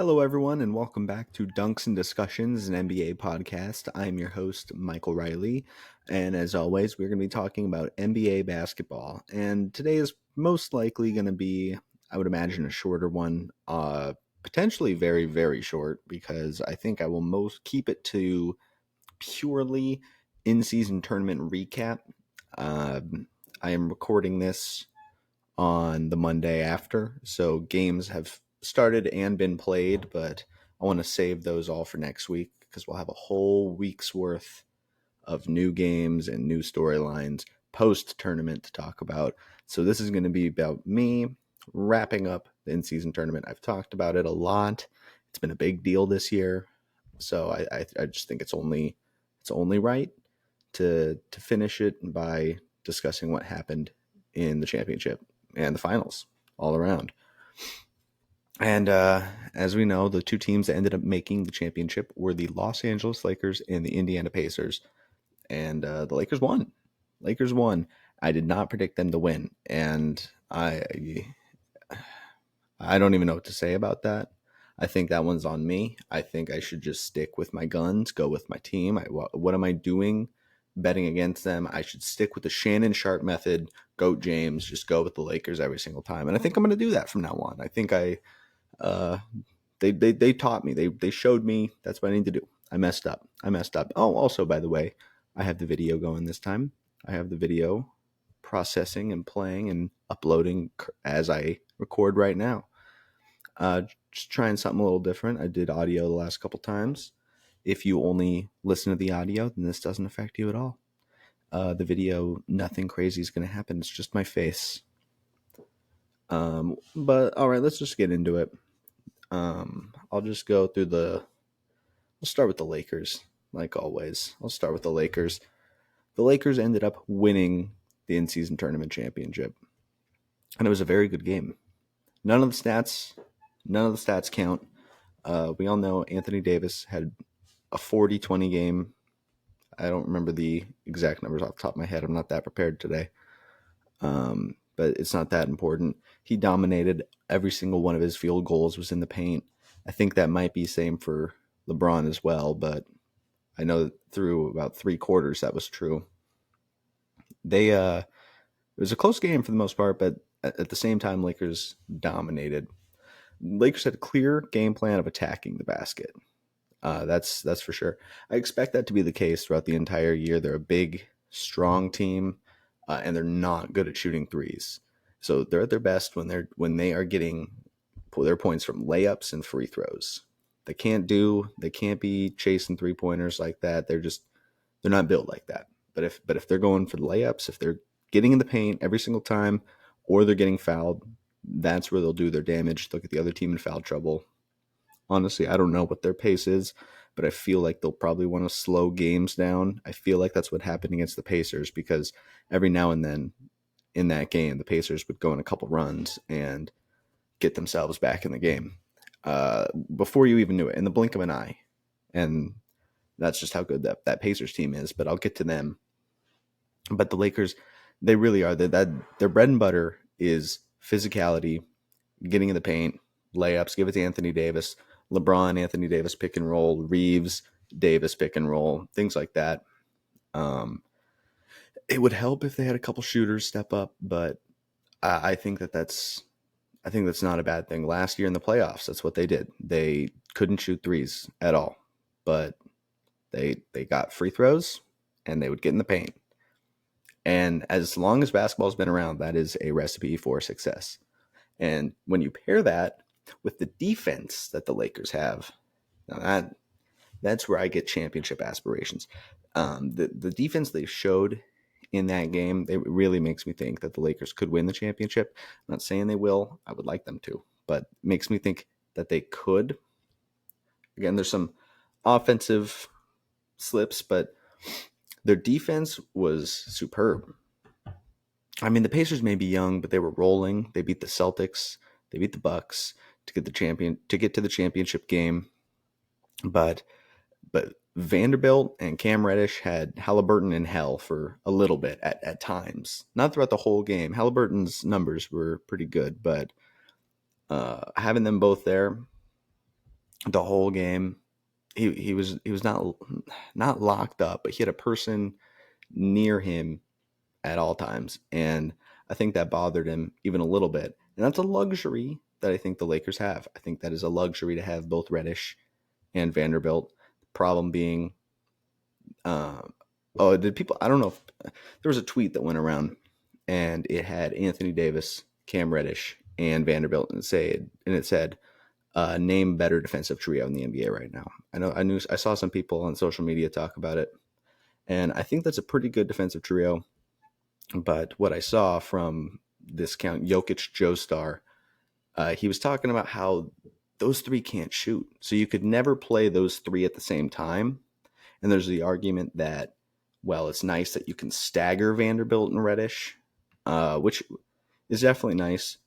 Hello, everyone, and welcome back to Dunks and Discussions, an NBA podcast. I'm your host, Michael Riley, and as always, we're going to be talking about NBA basketball. And today is most likely going to be, I would imagine, a shorter one, potentially very, very short, because I think I will most keep it to purely in-season tournament recap. I am recording this on the Monday after. So games have started and been played, but I want to save those all for next week because we'll have a whole week's worth of new games and new storylines post tournament to talk about. So this is going to be about me wrapping up the in-season tournament. I've talked about it a lot. It's been a big deal this year. So I just think it's only right to finish it by discussing what happened in the championship and the finals all around. And as we know, the two teams that ended up making the championship were the Los Angeles Lakers and the Indiana Pacers. And the Lakers won. Lakers won. I did not predict them to win. And I don't even know what to say about that. I think that one's on me. I think I should just stick with my guns, go with my team. What am I doing betting against them? I should stick with the Shannon Sharp method, GOAT James, just go with the Lakers every single time. And I think I'm going to do that from now on. I think they taught me. They showed me that's what I need to do. I messed up. Oh, also, by the way, I have the video going this time. I have the video processing and playing and uploading as I record right now. Just trying something a little different. I did audio the last couple times. If you only listen to the audio, then this doesn't affect you at all. The video, nothing crazy is going to happen. It's just my face. But all right, let's just get into it. I'll just go through we'll start with the Lakers, like always. I'll start with the Lakers. The Lakers ended up winning the in-season tournament championship. And it was a very good game. None of the stats count. We all know Anthony Davis had a 40-20 game. I don't remember the exact numbers off the top of my head. I'm not that prepared today. But it's not that important. He dominated. Every single one of his field goals was in the paint. I think that might be same for LeBron as well, but I know through about 3/4 that was true. It was a close game for the most part, but at the same time, Lakers dominated. Lakers had a clear game plan of attacking the basket. That's for sure. I expect that to be the case throughout the entire year. They're a big, strong team, and they're not good at shooting threes. So they're at their best when they are getting their points from layups and free throws. They can't be chasing 3-pointers like that. They're not built like that. But if they're going for the layups, if they're getting in the paint every single time, or they're getting fouled, that's where they'll do their damage. They'll get the other team in foul trouble. Honestly, I don't know what their pace is, but I feel like they'll probably want to slow games down. I feel like that's what happened against the Pacers because every now and then in that game, the Pacers would go on a couple runs and get themselves back in the game before you even knew it, in the blink of an eye. And that's just how good that Pacers team is, but I'll get to them. But the Lakers, they really are. Their bread and butter is physicality, getting in the paint, layups, give it to Anthony Davis, LeBron, Anthony Davis pick and roll, Reeves, Davis pick and roll, things like that. It would help if they had a couple shooters step up, but I think that's not a bad thing. Last year in the playoffs, that's what they did. They couldn't shoot threes at all, but they got free throws and they would get in the paint. And as long as basketball's been around, that is a recipe for success. And when you pair that with the defense that the Lakers have, now that's where I get championship aspirations. The defense they showed in that game, it really makes me think that the Lakers could win the championship. I'm not saying they will. I would like them to, but it makes me think that they could. Again, there's some offensive slips, but their defense was superb. I mean, the Pacers may be young, but they were rolling. They beat the Celtics. They beat the Bucks to get to the championship game. But Vanderbilt and Cam Reddish had Halliburton in hell for a little bit at times. Not throughout the whole game. Halliburton's numbers were pretty good, but having them both there, the whole game. He was not locked up, but he had a person near him at all times, and I think that bothered him even a little bit. And that's a luxury that I think the Lakers have. I think that is a luxury to have both Reddish and Vanderbilt. Problem being, uh, oh, did people? I don't know if there was a tweet that went around, and it had Anthony Davis, Cam Reddish, and Vanderbilt, and it said name better defensive trio in the NBA right now. I saw some people on social media talk about it, and I think that's a pretty good defensive trio. But what I saw from this count, Jokic, Joestar, he was talking about how those three can't shoot, so you could never play those three at the same time. And there's the argument that, well, it's nice that you can stagger Vanderbilt and Reddish, which is definitely nice.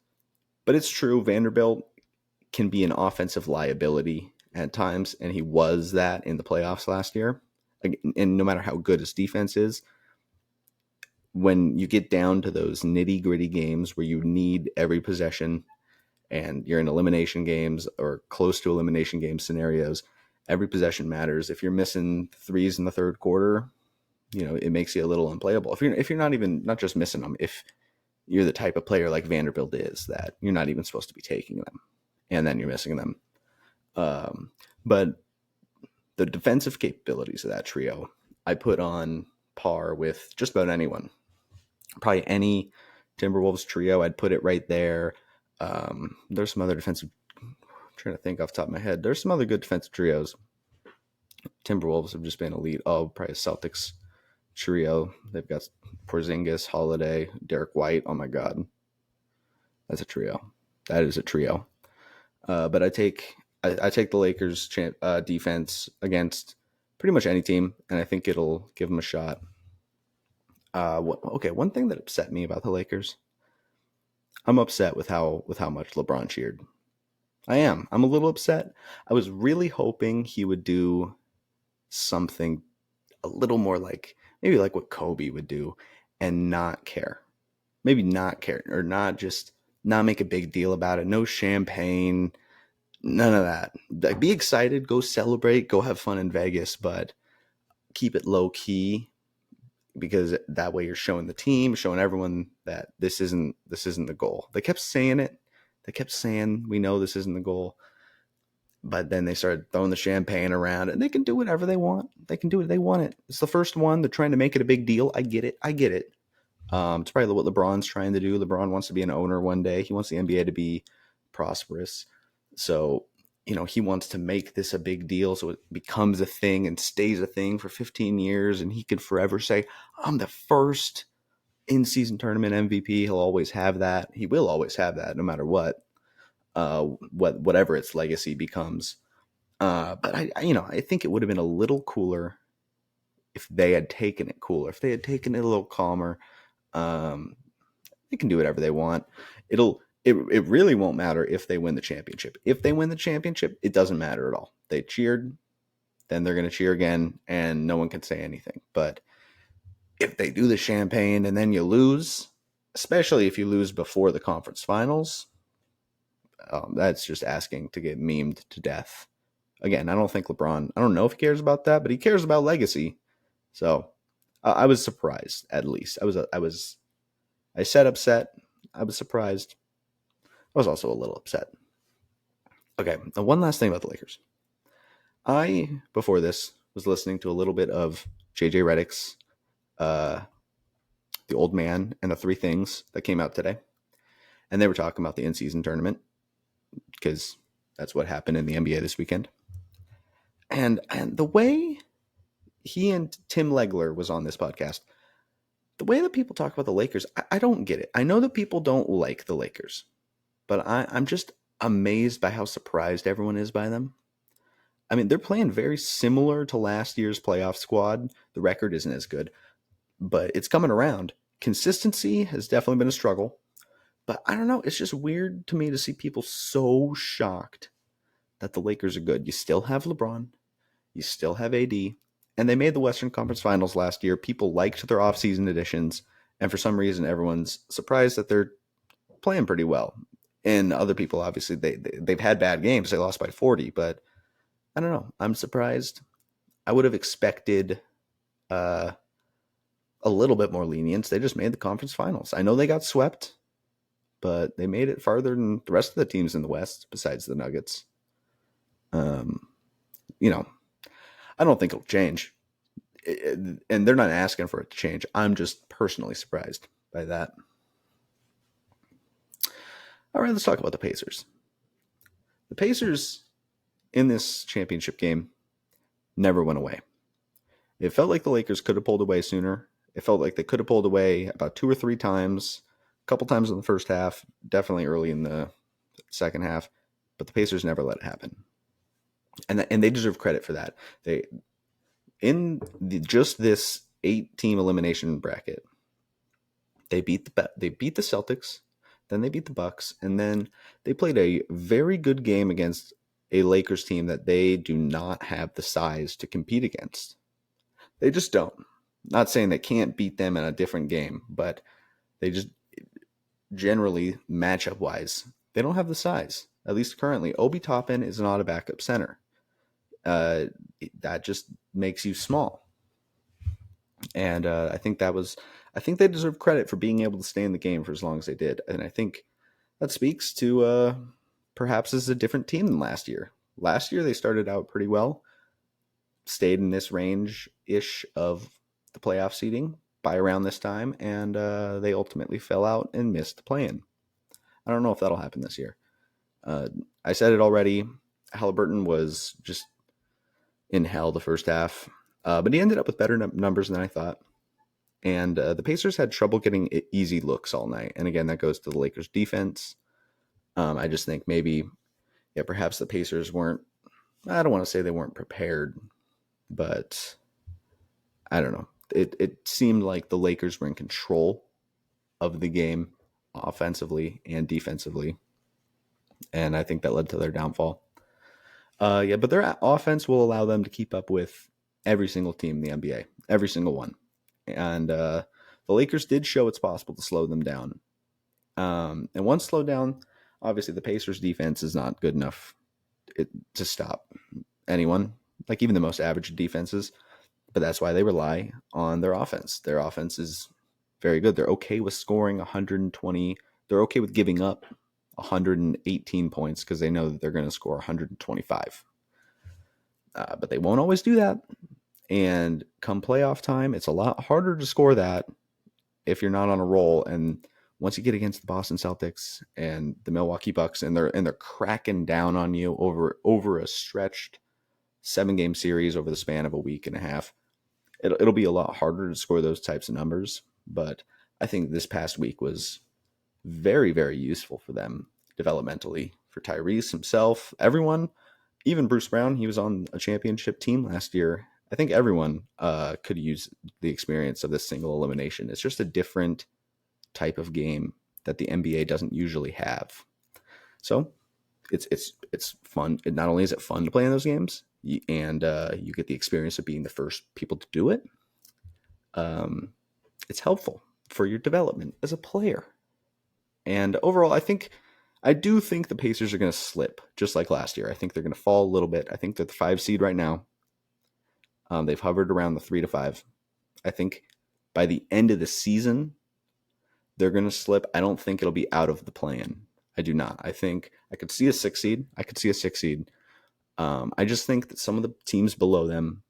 But it's true, Vanderbilt can be an offensive liability at times, and he was that in the playoffs last year. And no matter how good his defense is, when you get down to those nitty gritty games where you need every possession and you're in elimination games or close to elimination game scenarios, every possession matters. If you're missing threes in the third quarter, it makes you a little unplayable. If you're not just missing them, if you're the type of player like Vanderbilt is, that you're not even supposed to be taking them, and then you're missing them. But the defensive capabilities of that trio, I put on par with just about anyone. Probably any Timberwolves trio, I'd put it right there. There's some other defensive. I'm trying to think off the top of my head. There's some other good defensive trios. Timberwolves have just been elite. Oh, probably a Celtics trio. They've got Porzingis, Holiday, Derek White. Oh my God, that's a trio. That is a trio. But I take the Lakers defense against pretty much any team, and I think it'll give them a shot. Okay, one thing that upset me about the Lakers, I'm upset with how much LeBron cheered. I am. I'm a little upset. I was really hoping he would do something a little more like maybe like what Kobe would do and not care. Maybe not care or not make a big deal about it. No champagne, none of that. Like, be excited, go celebrate, go have fun in Vegas, but keep it low key because that way you're showing the team, showing everyone that this isn't the goal. They kept saying it. They kept saying, we know this isn't the goal. But then they started throwing the champagne around, and they can do whatever they want. They can do it. They want it. It's the first one. They're trying to make it a big deal. I get it. It's probably what LeBron's trying to do. LeBron wants to be an owner one day. He wants the NBA to be prosperous. So, he wants to make this a big deal so it becomes a thing and stays a thing for 15 years. And he can forever say, I'm the first in-season tournament MVP. He'll always have that. He will always have that no matter what. Whatever its legacy becomes. But I think it would have been a little cooler if they had taken it cooler, if they had taken it a little calmer. They can do whatever they want. It really won't matter if they win the championship. If they win the championship, it doesn't matter at all. They cheered, then they're going to cheer again, and no one can say anything. But if they do the champagne and then you lose, especially if you lose before the conference finals, that's just asking to get memed to death. Again, I don't think LeBron, I don't know if he cares about that, but he cares about legacy. So I was surprised, at least. I said upset. I was surprised. I was also a little upset. Okay, now one last thing about the Lakers. Before this, was listening to a little bit of JJ Redick's The Old Man and the Three Things that came out today. And they were talking about the in-season tournament because that's what happened in the NBA this weekend. And the way he and Tim Legler was on this podcast, the way that people talk about the Lakers, I don't get it. I know that people don't like the Lakers, but I'm just amazed by how surprised everyone is by them. I mean, they're playing very similar to last year's playoff squad. The record isn't as good, but it's coming around. Consistency has definitely been a struggle, but I don't know. It's just weird to me to see people so shocked that the Lakers are good. You still have LeBron. You still have AD. And they made the Western Conference Finals last year. People liked their offseason additions. And for some reason, everyone's surprised that they're playing pretty well. And other people, obviously, they've had bad games. They lost by 40. But I don't know. I'm surprised. I would have expected uh, a little bit more lenience. They just made the conference finals. I know they got swept, but they made it farther than the rest of the teams in the West, besides the Nuggets. Um, you know, I don't think it'll change. And they're not asking for it to change. I'm just personally surprised by that. All right, let's talk about the Pacers. The Pacers in this championship game never went away. It felt like the Lakers could have pulled away sooner. It felt like they could have pulled away about 2 or 3 times, a couple times in the first half, definitely early in the second half, but the Pacers never let it happen. And they deserve credit for that. They just this 8-team elimination bracket, they beat the Celtics, then they beat the Bucks, and then they played a very good game against a Lakers team that they do not have the size to compete against. They just don't. Not saying they can't beat them in a different game, but they just generally, matchup wise, they don't have the size. At least currently, Obi Toppin is not a backup center. That just makes you small. And I think they deserve credit for being able to stay in the game for as long as they did. And I think that speaks to perhaps this is a different team than last year. Last year, they started out pretty well, stayed in this range-ish of the playoff seeding by around this time, and they ultimately fell out and missed the play-in. I don't know if that'll happen this year. I said it already. Halliburton was just in hell the first half, but he ended up with better numbers than I thought. And the Pacers had trouble getting easy looks all night. And again, that goes to the Lakers' defense. I just think maybe, perhaps the Pacers weren't, I don't want to say they weren't prepared, but I don't know. It seemed like the Lakers were in control of the game offensively and defensively. And I think that led to their downfall. But their offense will allow them to keep up with every single team in the NBA, every single one. And the Lakers did show it's possible to slow them down. And once slowed down, obviously the Pacers defense is not good enough to stop anyone, like even the most average defenses. But that's why they rely on their offense. Their offense is very good. They're okay with scoring 120. They're okay with giving up 118 points because they know that they're going to score 125. But they won't always do that. And come playoff time, it's a lot harder to score that if you're not on a roll. And once you get against the Boston Celtics and the Milwaukee Bucks, and they're cracking down on you over a stretched 7-game series over the span of a week and a half, it'll be a lot harder to score those types of numbers. But I think this past week was very, very useful for them developmentally, for Tyrese himself, everyone, even Bruce Brown. He was on a championship team last year. I think everyone could use the experience of this single elimination. It's just a different type of game that the NBA doesn't usually have. So it's fun. Not only is it fun to play in those games, and you get the experience of being the first people to do it, it's helpful for your development as a player. And overall, I do think the Pacers are going to slip, just like last year. I think they're going to fall a little bit. I think they're the 5 seed right now. They've hovered around the 3 to 5. I think by the end of the season, they're going to slip. I don't think it'll be out of the plan. I do not. I think I could see a 6 seed. I just think that some of the teams below them,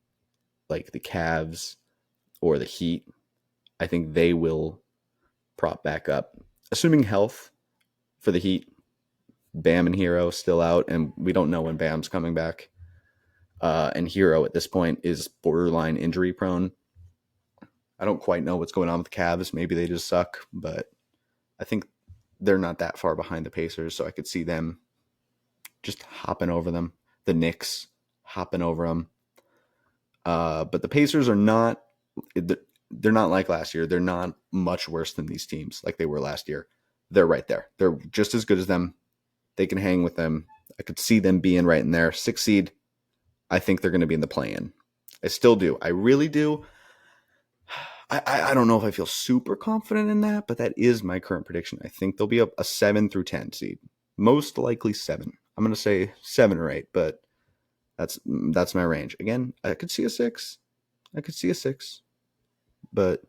like the Cavs or the Heat, I think they will prop back up. Assuming health for the Heat, Bam and Hero still out, and we don't know when Bam's coming back. And Hero at this point is borderline injury prone. I don't quite know what's going on with the Cavs. Maybe they just suck, but I think they're not that far behind the Pacers, so I could see them just hopping over them. The Knicks hopping over them. But the Pacers are not, they're not like last year. They're not much worse than these teams like they were last year. They're right there. They're just as good as them. They can hang with them. I could see them being right in there. 6 seed, I think they're going to be in the play-in. I still do. I really do. I don't know if I feel super confident in that, but that is my current prediction. I think they'll be a 7 through 10 seed. Most likely 7. I'm going to say 7 or 8, but That's my range. Again, I could see a 6. I could see a 6, but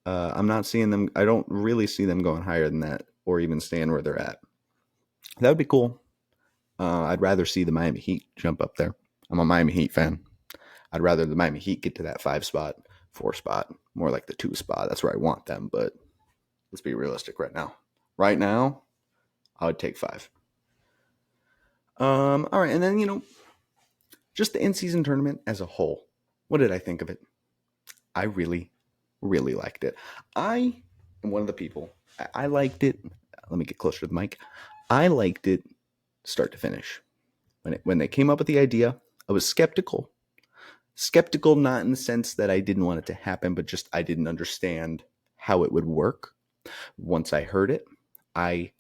I'm not seeing them. I don't really see them going higher than that, or even staying where they're at. That would be cool. I'd rather see the Miami Heat jump up there. I'm a Miami Heat fan. I'd rather the Miami Heat get to that 5 spot, 4 spot, more like the 2 spot. That's where I want them. But let's be realistic right now. Right now, I would take 5. All right, and then just the in-season tournament as a whole. What did I think of it? I really, really liked it. I am one of the people. I liked it. Let me get closer to the mic. I liked it start to finish. When they came up with the idea, I was skeptical. Skeptical not in the sense that I didn't want it to happen, but just I didn't understand how it would work. Once I heard it, I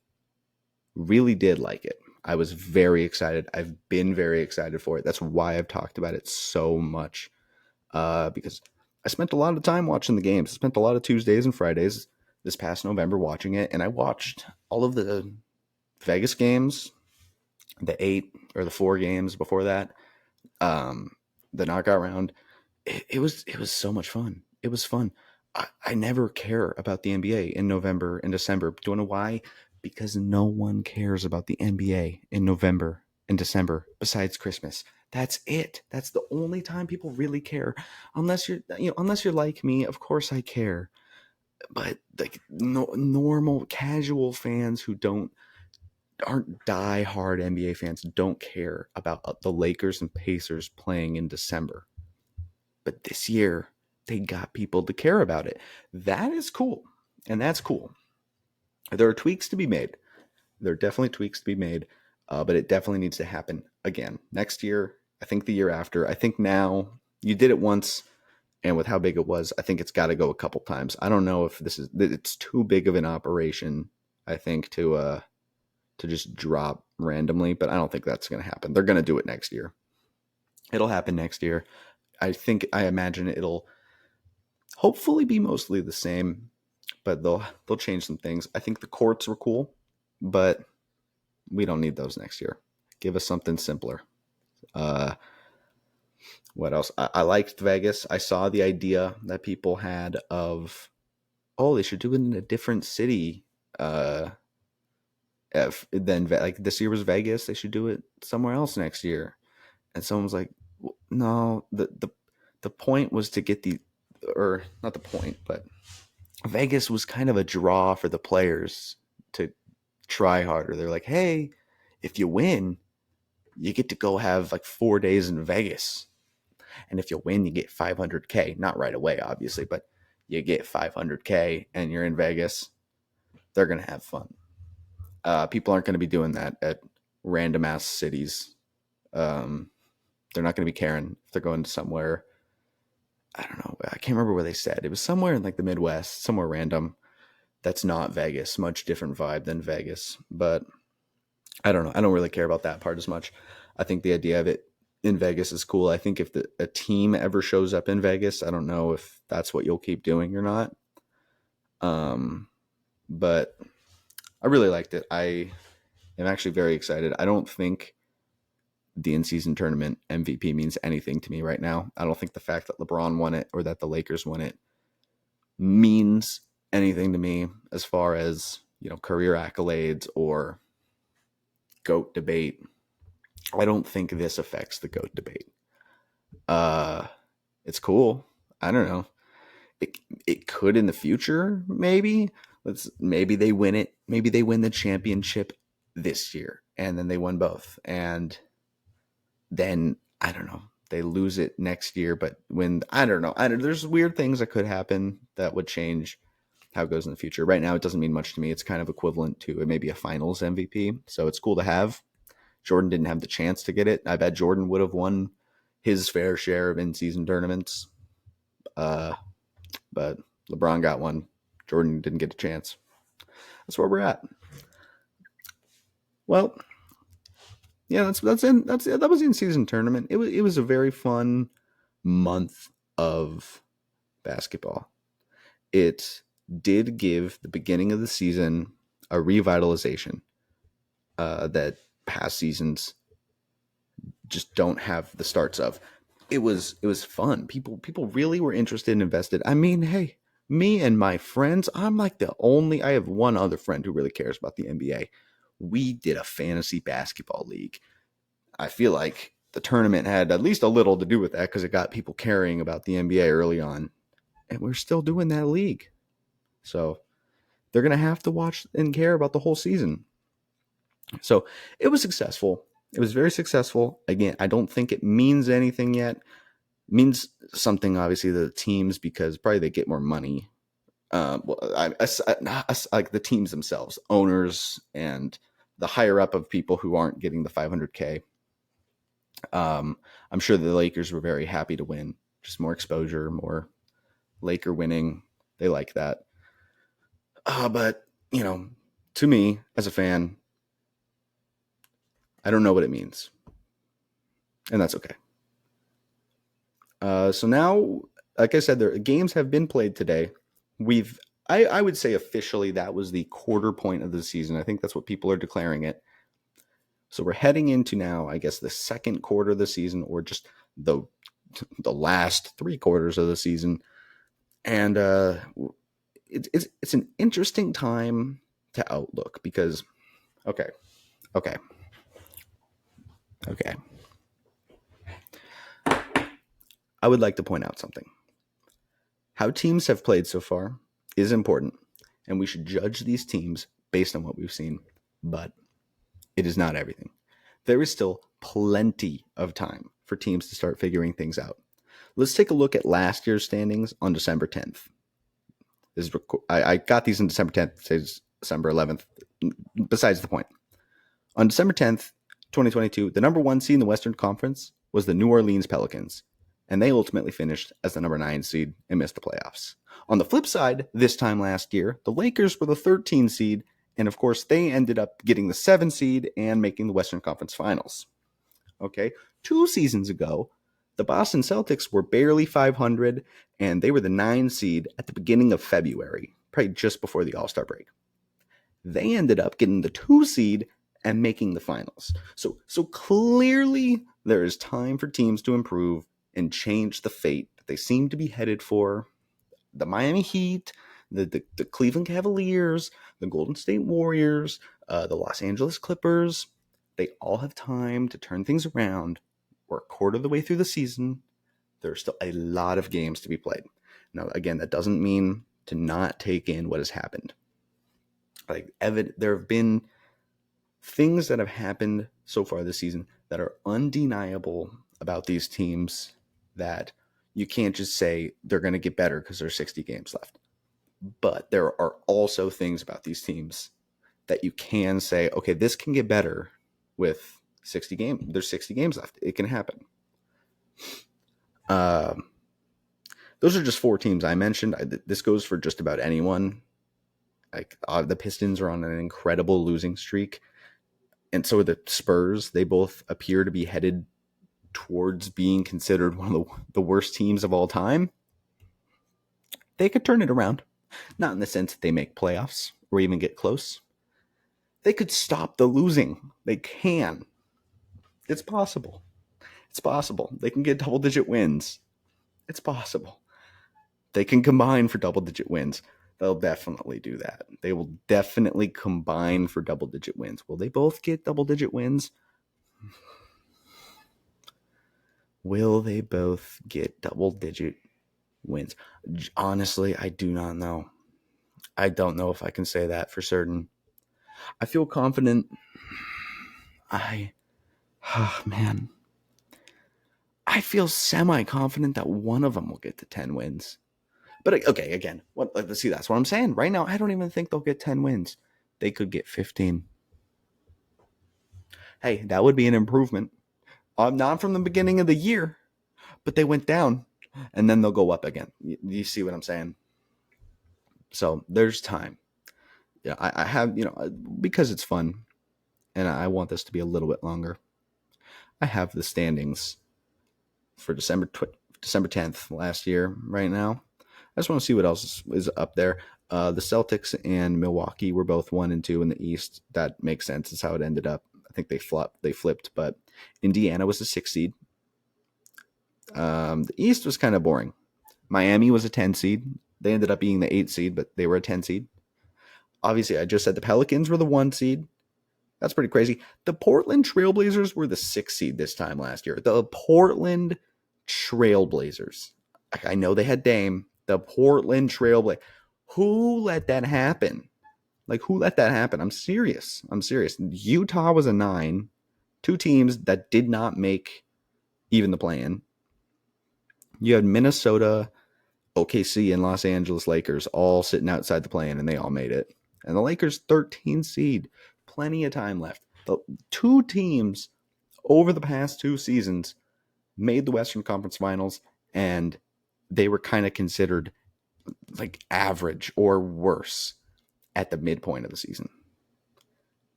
really did like it. I was very excited. I've been very excited for it. That's why I've talked about it so much. Because I spent a lot of time watching the games. I spent a lot of Tuesdays and Fridays this past November watching it, and I watched all of the Vegas games, the 8 or the 4 games before that, the knockout round. It was so much fun. It was fun. I never care about the NBA in November and December. Do you know why? Because no one cares about the NBA in November and December besides Christmas. That's it. That's the only time people really care. Unless you're like me, of course I care. But like normal casual fans who aren't die-hard NBA fans don't care about the Lakers and Pacers playing in December. But this year, they got people to care about it. That is cool. And that's cool. There are tweaks to be made. There are definitely tweaks to be made, but it definitely needs to happen again. Next year, I think the year after. I think now, you did it once, and with how big it was, I think it's got to go a couple times. I don't know if it's too big of an operation, I think, to just drop randomly, but I don't think that's going to happen. They're going to do it next year. It'll happen next year. I imagine it'll hopefully be mostly the same, but they'll change some things. I think the courts were cool, but we don't need those next year. Give us something simpler. What else? I liked Vegas. I saw the idea that people had of, oh, they should do it in a different city. Then like this year was Vegas, they should do it somewhere else next year. And someone was like, no, the point was to get or not the point, but Vegas was kind of a draw for the players to try harder. They're like, hey, if you win, you get to go have like 4 days in Vegas. And if you win, you get $500K. Not right away, obviously, but you get $500K and you're in Vegas. They're going to have fun. People aren't going to be doing that at random ass cities. They're not going to be caring if they're going to somewhere. I don't know. I can't remember where they said. It was somewhere in like the Midwest, somewhere random. That's not Vegas. Much different vibe than Vegas. But I don't know. I don't really care about that part as much. I think the idea of it in Vegas is cool. I think if a team ever shows up in Vegas, I don't know if that's what you'll keep doing or not. But I really liked it. I am actually very excited. I don't think the in-season tournament MVP means anything to me right now. I don't think the fact that LeBron won it or that the Lakers won it means anything to me as far as, career accolades or GOAT debate. I don't think this affects the GOAT debate. It's cool. I don't know. It could in the future, maybe. Maybe they win it. Maybe they win the championship this year and then they won both. And then I don't know, they lose it next year, but I don't know. There's weird things that could happen that would change how it goes in the future. Right now, it doesn't mean much to me. It's kind of equivalent to maybe a finals MVP. So it's cool to have. Jordan didn't have the chance to get it. I bet Jordan would have won his fair share of in-season tournaments. But LeBron got one. Jordan didn't get a chance. That's where we're at. Well, yeah, that was the in-season tournament. It was a very fun month of basketball. It did give the beginning of the season a revitalization that past seasons just don't have the starts of. It was fun. People really were interested and invested. I mean, hey, me and my friends, I have one other friend who really cares about the NBA. We did a fantasy basketball league. I feel like the tournament had at least a little to do with that because it got people caring about the NBA early on. And we're still doing that league. So they're going to have to watch and care about the whole season. So it was successful. It was very successful. Again, I don't think it means anything yet. It means something, obviously, to the teams because probably they get more money. Like the teams themselves, owners, and the higher up of people who aren't getting the 500K. I'm sure the Lakers were very happy to win. Just more exposure, more Laker winning. They like that. But, to me, as a fan, I don't know what it means. And that's okay. So now, like I said, the games have been played today. I would say officially that was the quarter point of the season. I think that's what people are declaring it. So we're heading into now, I guess, the second quarter of the season, or just the last 3 quarters of the season. And it's an interesting time to outlook because, okay. I would like to point out something. How teams have played so far is important, and we should judge these teams based on what we've seen, but it is not everything. There is still plenty of time for teams to start figuring things out. Let's take a look at last year's standings on December 10th. I got these on December 10th. It says December 11th. Besides the point. On December 10th, 2022, the number 1 seed in the Western Conference was the New Orleans Pelicans, and they ultimately finished as the number 9 seed and missed the playoffs. On the flip side, this time last year, the Lakers were the 13 seed, and of course, they ended up getting the 7 seed and making the Western Conference Finals. Okay, 2 seasons ago, the Boston Celtics were barely 500, and they were the 9 seed at the beginning of February, probably just before the All-Star break. They ended up getting the 2 seed and making the finals. So clearly, there is time for teams to improve and change the fate that they seem to be headed for. The Miami Heat, the Cleveland Cavaliers, the Golden State Warriors, the Los Angeles Clippers, they all have time to turn things around. We're a quarter of the way through the season. There's still a lot of games to be played. Now, again, that doesn't mean to not take in what has happened. There have been things that have happened so far this season that are undeniable about these teams that you can't just say they're going to get better because there's 60 games left. But there are also things about these teams that you can say, okay, this can get better with 60 games. There's 60 games left. It can happen. Those are just 4 teams I mentioned. This goes for just about anyone. The Pistons are on an incredible losing streak. And so are the Spurs. They both appear to be headed towards being considered one of the worst teams of all time. They could turn it around. Not in the sense that they make playoffs or even get close. They could stop the losing. They can. It's possible. It's possible. They can get double-digit wins. It's possible. They can combine for double-digit wins. They'll definitely do that. They will definitely combine for double-digit wins. Will they both get double-digit wins? Will they both get double-digit wins? Honestly, I do not know. I don't know if I can say that for certain. I feel confident. I feel semi-confident that one of them will get to 10 wins. But okay, again, let's see, that's what I'm saying. Right now, I don't even think they'll get 10 wins. They could get 15. Hey, that would be an improvement. Not from the beginning of the year, but they went down, and then they'll go up again. You see what I'm saying? So there's time. Yeah, I have, because it's fun, and I want this to be a little bit longer. I have the standings for December 10th last year right now. I just want to see what else is up there. The Celtics and Milwaukee were both 1 and 2 in the East. That makes sense. That's how it ended up. I think they flipped, but Indiana was the 6th seed. The East was kind of boring. Miami was a 10 seed. They ended up being the 8th seed, but they were a 10 seed. Obviously, I just said the Pelicans were the 1 seed. That's pretty crazy. The Portland Trailblazers were the 6th seed this time last year. The Portland Trailblazers. I know they had Dame. The Portland Trailblazers. Who let that happen? Who let that happen? I'm serious. Utah was a 9. 2 teams that did not make even the play-in. You had Minnesota, OKC, and Los Angeles Lakers all sitting outside the play-in, and they all made it. And the Lakers, 13 seed. Plenty of time left. The 2 teams over the past 2 seasons made the Western Conference Finals, and they were kind of considered average or worse at the midpoint of the season.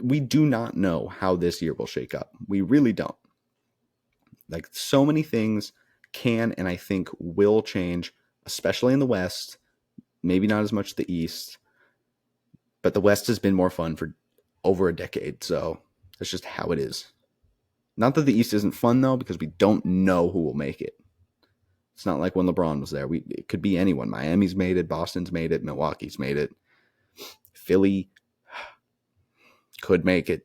We do not know how this year will shake up. We really don't. So many things can and I think will change, especially in the West. Maybe not as much the East, but the West has been more fun for over a decade, so that's just how it is. Not that the East isn't fun, though, because we don't know who will make it. It's not like when LeBron was there. It could be anyone. Miami's made it. Boston's made it. Milwaukee's made it. Philly could make it.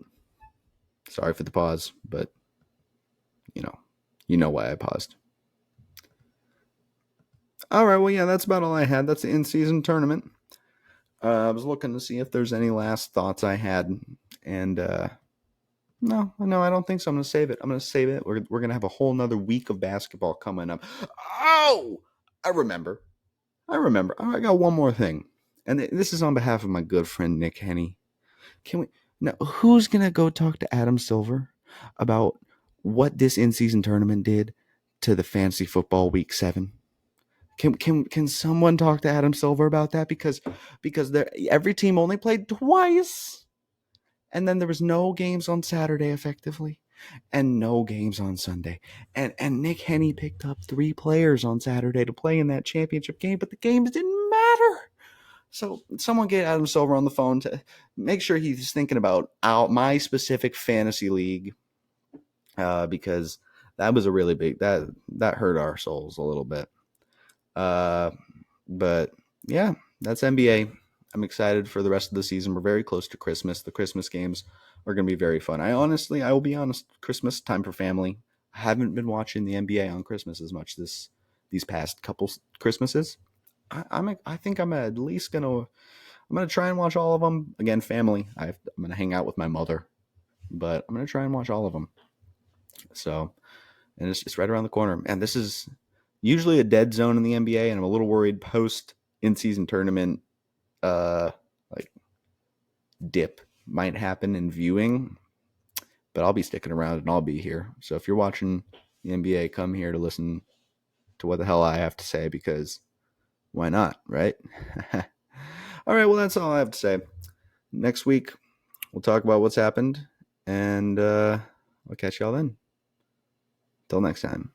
Sorry for the pause, but you know why I paused. All right, well, yeah, that's about all I had. That's the in-season tournament. I was looking to see if there's any last thoughts I had, and no, I don't think so. I'm going to save it. We're going to have a whole nother week of basketball coming up. Oh, I remember. I got one more thing, and this is on behalf of my good friend Nick Henney. Who's going to go talk to Adam Silver about what this in-season tournament did to the fantasy football week 7? Can someone talk to Adam Silver about that? Because every team only played twice, and then there was no games on Saturday effectively, and no games on Sunday. And Nick Henney picked up 3 players on Saturday to play in that championship game, but the games didn't matter. So someone get Adam Silver on the phone to make sure he's thinking about my specific fantasy league, because that was a really big that hurt our souls a little bit. But yeah, that's NBA. I'm excited for the rest of the season. We're very close to Christmas. The Christmas games are going to be very fun. I will be honest, Christmas time for family. I haven't been watching the NBA on Christmas as much these past couple Christmases. I think I'm at least I'm gonna try and watch all of them. Again, family. I'm gonna hang out with my mother, but I'm gonna try and watch all of them. So, and it's right around the corner. And this is usually a dead zone in the NBA, and I'm a little worried post in-season tournament dip might happen in viewing, but I'll be sticking around and I'll be here. So if you're watching the NBA, come here to listen to what the hell I have to say, because why not, right? All right, well, that's all I have to say. Next week, we'll talk about what's happened, and I'll catch y'all then. Till next time.